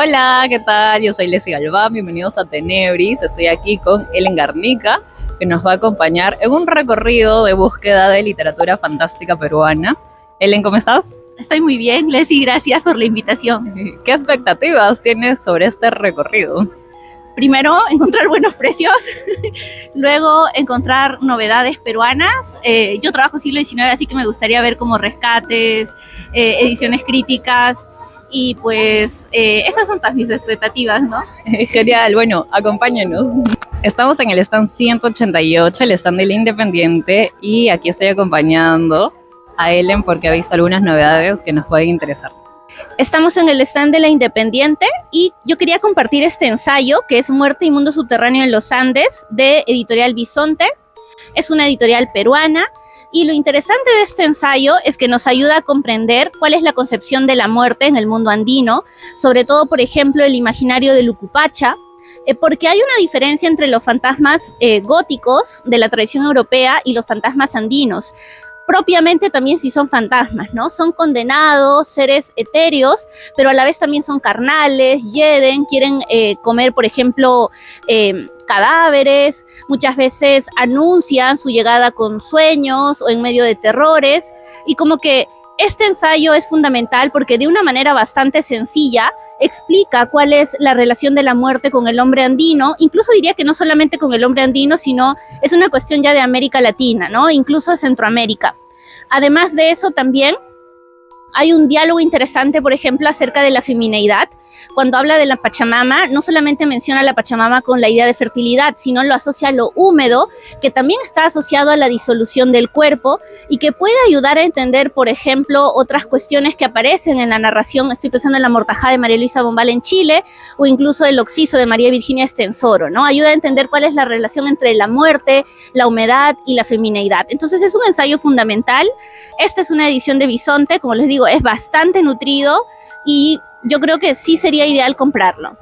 Hola, ¿qué tal? Yo soy Leslie Galván, bienvenidos a Tenebris. Estoy aquí con Ellen Garnica, que nos va a acompañar en un recorrido de búsqueda de literatura fantástica peruana. Ellen, ¿cómo estás? Estoy muy bien, Leslie, gracias por la invitación. ¿Qué expectativas tienes sobre este recorrido? Primero, encontrar buenos precios, luego encontrar novedades peruanas. Yo trabajo siglo XIX, así que me gustaría ver como rescates, ediciones críticas, y pues esas son todas mis expectativas, ¿no? Genial, bueno, acompáñenos. Estamos en el stand 188, el stand del Independiente, y aquí estoy acompañando a Ellen porque ha visto algunas novedades que nos pueden interesar. Estamos en el stand de la Independiente y yo quería compartir este ensayo que es Muerte y Mundo Subterráneo en los Andes, de Editorial Bisonte. Es una editorial peruana y lo interesante de este ensayo es que nos ayuda a comprender cuál es la concepción de la muerte en el mundo andino, sobre todo, por ejemplo, el imaginario de Lucupacha, porque hay una diferencia entre los fantasmas góticos de la tradición europea y los fantasmas andinos. Propiamente también sí son fantasmas, ¿no? Son condenados, seres etéreos, pero a la vez también son carnales, hieden, quieren comer, por ejemplo, cadáveres, muchas veces anuncian su llegada con sueños o en medio de terrores, y como que este ensayo es fundamental porque de una manera bastante sencilla explica cuál es la relación de la muerte con el hombre andino. Incluso diría que no solamente con el hombre andino, sino es una cuestión ya de América Latina, ¿no? Incluso Centroamérica. Además de eso, también hay un diálogo interesante, por ejemplo, acerca de la femineidad. Cuando habla de la Pachamama, no solamente menciona la Pachamama con la idea de fertilidad, sino lo asocia a lo húmedo, que también está asociado a la disolución del cuerpo y que puede ayudar a entender, por ejemplo, otras cuestiones que aparecen en la narración. Estoy pensando en la Mortajá de María Luisa Bombal en Chile o incluso el Oxiso de María Virginia Estensoro, ¿no? Ayuda a entender cuál es la relación entre la muerte, la humedad y la femineidad. Entonces es un ensayo fundamental. Esta es una edición de Bisonte, como les digo, es bastante nutrido y yo creo que sí sería ideal comprarlo.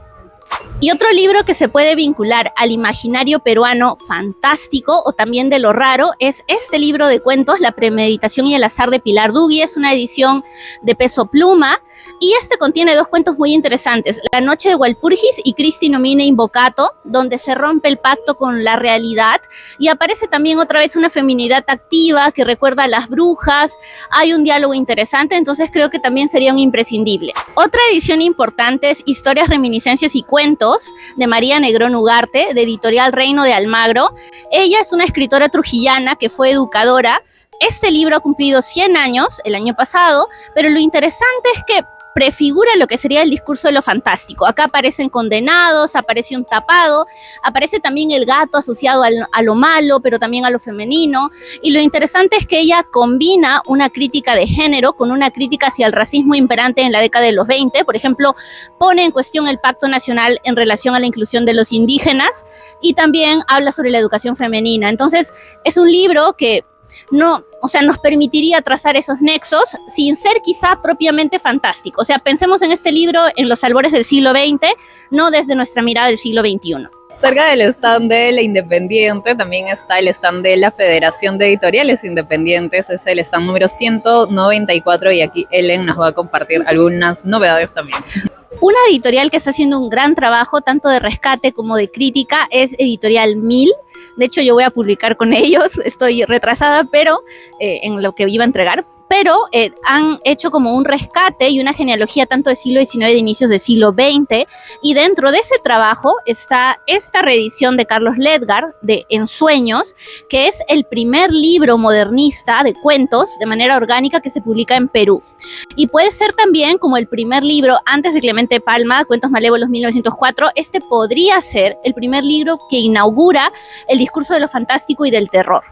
Y otro libro que se puede vincular al imaginario peruano fantástico o también de lo raro es este libro de cuentos, La premeditación y el azar de Pilar Dugui. Es una edición de peso pluma y este contiene dos cuentos muy interesantes: La noche de Walpurgis y Cristi nomine invocato, donde se rompe el pacto con la realidad y aparece también otra vez una feminidad activa que recuerda a las brujas. Hay un diálogo interesante, entonces creo que también sería un imprescindible. Otra edición importante es Historias, reminiscencias y cuentos, de María Negrón Ugarte, de Editorial Reino de Almagro. Ella es una escritora trujillana que fue educadora. Este libro ha cumplido 100 años el año pasado, pero lo interesante es que prefigura lo que sería el discurso de lo fantástico. Acá aparecen condenados, aparece un tapado, aparece también el gato asociado a lo malo, pero también a lo femenino. Y lo interesante es que ella combina una crítica de género con una crítica hacia el racismo imperante en la década de los 20. Por ejemplo, pone en cuestión el Pacto Nacional en relación a la inclusión de los indígenas y también habla sobre la educación femenina. Entonces, es un libro que nos permitiría trazar esos nexos sin ser quizá propiamente fantástico. O sea, pensemos en este libro en los albores del siglo XX, no desde nuestra mirada del siglo XXI. Cerca del stand de la Independiente también está el stand de la Federación de Editoriales Independientes, es el stand número 194 y aquí Ellen nos va a compartir algunas novedades también. Una editorial que está haciendo un gran trabajo, tanto de rescate como de crítica, es Editorial 1000. De hecho, yo voy a publicar con ellos, estoy retrasada, pero en lo que iba a entregar. Pero han hecho como un rescate y una genealogía tanto del siglo XIX de inicios del siglo XX, y dentro de ese trabajo está esta reedición de Carlos Ledgar de Ensueños, que es el primer libro modernista de cuentos de manera orgánica que se publica en Perú. Y puede ser también como el primer libro antes de Clemente Palma, Cuentos Malévolos 1904, este podría ser el primer libro que inaugura el discurso de lo fantástico y del terror.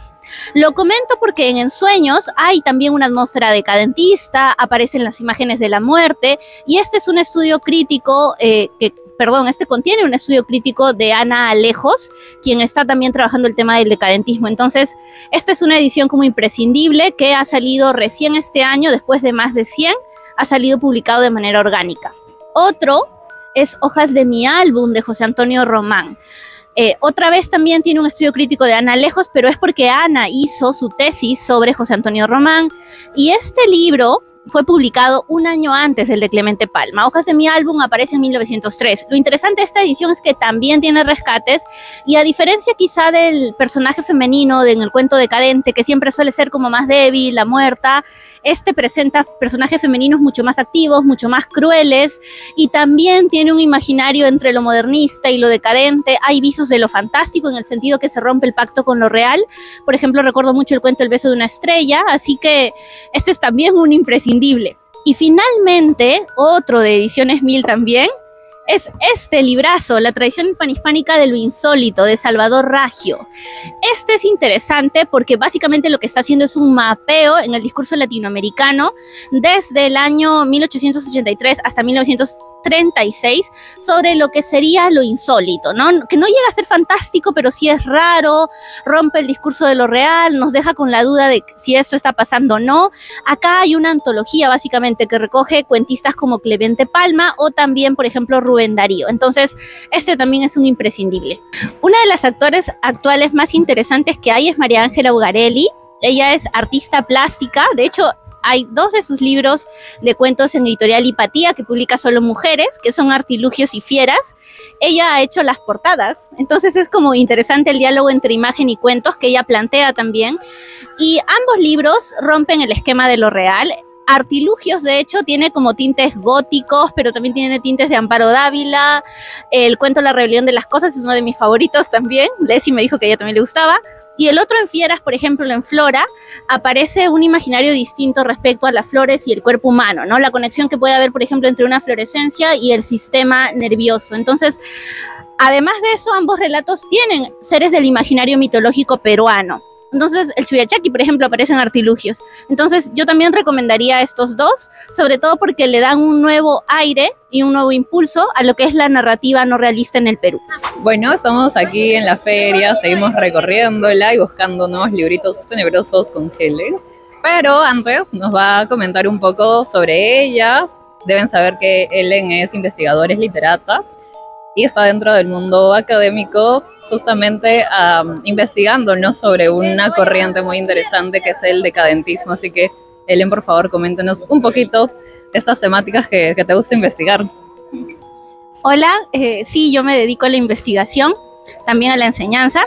Lo comento porque en Ensueños hay también una atmósfera decadentista, aparecen las imágenes de la muerte, y este es un estudio crítico este contiene un estudio crítico de Ana Alejos, quien está también trabajando el tema del decadentismo. Entonces, esta es una edición como imprescindible que ha salido recién este año, después de más de 100, ha salido publicado de manera orgánica. Otro es Hojas de mi álbum, de José Antonio Román. Otra vez también tiene un estudio crítico de Ana Lejos, pero es porque Ana hizo su tesis sobre José Antonio Román. Y este libro fue publicado un año antes del de Clemente Palma. Hojas de mi álbum aparece en 1903. Lo interesante de esta edición es que también tiene rescates y a diferencia quizá del personaje femenino en el cuento decadente, que siempre suele ser como más débil, la muerta, este presenta personajes femeninos mucho más activos, mucho más crueles y también tiene un imaginario entre lo modernista y lo decadente. Hay visos de lo fantástico en el sentido que se rompe el pacto con lo real. Por ejemplo, recuerdo mucho el cuento El beso de una estrella, así que este es también un imprescindible. Y finalmente, otro de Ediciones Mil también, es este librazo, La tradición panhispánica de lo insólito, de Salvador Raggio. Este es interesante porque básicamente lo que está haciendo es un mapeo en el discurso latinoamericano desde el año 1883 hasta 1936 sobre lo que sería lo insólito, ¿no? Que no llega a ser fantástico, pero sí es raro, rompe el discurso de lo real, nos deja con la duda de si esto está pasando o no. Acá hay una antología básicamente que recoge cuentistas como Clemente Palma o también, por ejemplo, Rubén Darío. Entonces, este también es un imprescindible. Una de las actores actuales más interesantes que hay es María Ángela Ugarelli. Ella es artista plástica, de hecho, hay 2 de sus libros de cuentos en editorial Hipatía, que publica solo mujeres, que son Artilugios y Fieras. Ella ha hecho las portadas, entonces es como interesante el diálogo entre imagen y cuentos que ella plantea también. Y ambos libros rompen el esquema de lo real. Artilugios, de hecho, tiene como tintes góticos, pero también tiene tintes de Amparo Dávila. El cuento La rebelión de las cosas es uno de mis favoritos también. Leslie me dijo que a ella también le gustaba. Y el otro en Fieras, por ejemplo, en Flora, aparece un imaginario distinto respecto a las flores y el cuerpo humano, ¿no? La conexión que puede haber, por ejemplo, entre una florescencia y el sistema nervioso. Entonces, además de eso, ambos relatos tienen seres del imaginario mitológico peruano. Entonces, el Chuyachaki, por ejemplo, aparece en Artilugios. Entonces, yo también recomendaría estos 2, sobre todo porque le dan un nuevo aire y un nuevo impulso a lo que es la narrativa no realista en el Perú. Bueno, estamos aquí en la feria, seguimos recorriéndola y buscando nuevos libritos tenebrosos con Helen. Pero antes nos va a comentar un poco sobre ella. Deben saber que Helen es investigadora, es literata y está dentro del mundo académico justamente investigando, ¿no?, sobre una corriente muy interesante que es el decadentismo. Así que, Helen, por favor, coméntenos un poquito estas temáticas que te gusta investigar. Hola, sí, yo me dedico a la investigación, también a la enseñanza,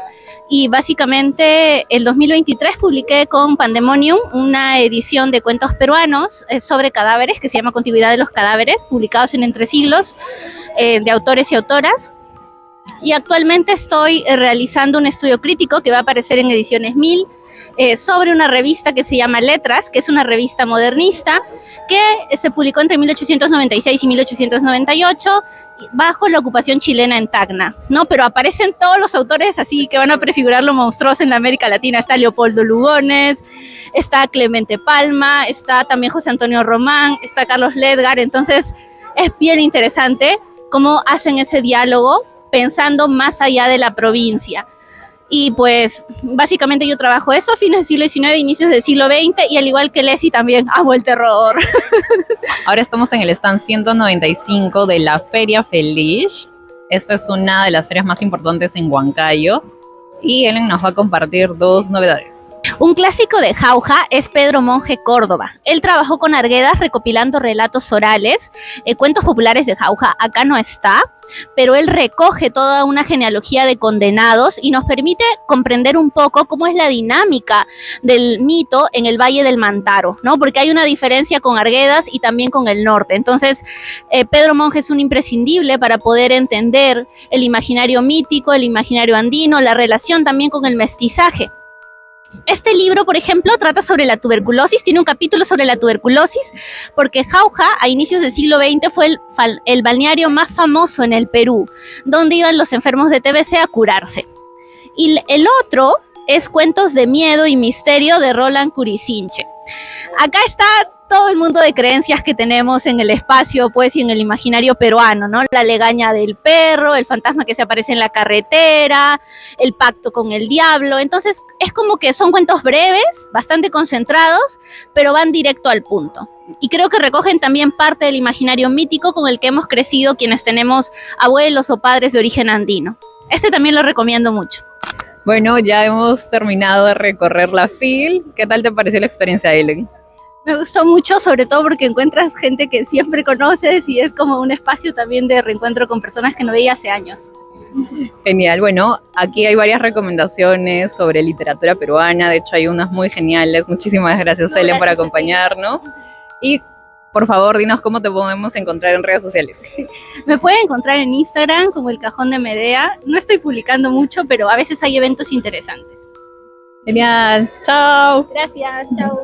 y básicamente el 2023 publiqué con Pandemonium una edición de cuentos peruanos sobre cadáveres que se llama Contigüidad de los cadáveres, publicados en Entre Siglos, de autores y autoras. Y actualmente estoy realizando un estudio crítico que va a aparecer en Ediciones Mil sobre una revista que se llama Letras, que es una revista modernista que se publicó entre 1896 y 1898 bajo la ocupación chilena en Tacna, ¿no? Pero aparecen todos los autores así que van a prefigurar lo monstruoso en la América Latina. Está Leopoldo Lugones, está Clemente Palma, está también José Antonio Román, está Carlos Ledgar. Entonces es bien interesante cómo hacen ese diálogo pensando más allá de la provincia. Y pues básicamente yo trabajo eso, fines del siglo XIX, inicios del siglo XX, y al igual que Leslie también amo el terror. Ahora estamos en el stand 195 de la Feria Feliz. Esta es una de las ferias más importantes en Huancayo y Helen nos va a compartir 2 novedades. Un clásico de Jauja es Pedro Monje Córdoba. Él trabajó con Arguedas recopilando relatos orales, cuentos populares de Jauja. Acá no está, pero él recoge toda una genealogía de condenados y nos permite comprender un poco cómo es la dinámica del mito en el Valle del Mantaro, ¿no? Porque hay una diferencia con Arguedas y también con el norte. Entonces, Pedro Monje es un imprescindible para poder entender el imaginario mítico, el imaginario andino, la relación también con el mestizaje. Este libro, por ejemplo, trata sobre la tuberculosis, tiene un capítulo sobre la tuberculosis, porque Jauja, a inicios del siglo XX, fue el balneario más famoso en el Perú, donde iban los enfermos de TBC a curarse. Y el otro es Cuentos de miedo y misterio de Roland Curicinche. Acá está todo el mundo de creencias que tenemos en el espacio, pues, y en el imaginario peruano, ¿no? La legaña del perro, el fantasma que se aparece en la carretera, el pacto con el diablo. Entonces, es como que son cuentos breves, bastante concentrados, pero van directo al punto. Y creo que recogen también parte del imaginario mítico con el que hemos crecido quienes tenemos abuelos o padres de origen andino. Este también lo recomiendo mucho. Bueno, ya hemos terminado de recorrer la FIL. ¿Qué tal te pareció la experiencia, Helen? Me gustó mucho, sobre todo porque encuentras gente que siempre conoces y es como un espacio también de reencuentro con personas que no veía hace años. Genial, bueno, aquí hay varias recomendaciones sobre literatura peruana, de hecho hay unas muy geniales. Muchísimas gracias, Helen, por acompañarnos. Y por favor, dinos cómo te podemos encontrar en redes sociales. Me pueden encontrar en Instagram como El Cajón de Medea. No estoy publicando mucho, pero a veces hay eventos interesantes. Genial, chao. Gracias, chao.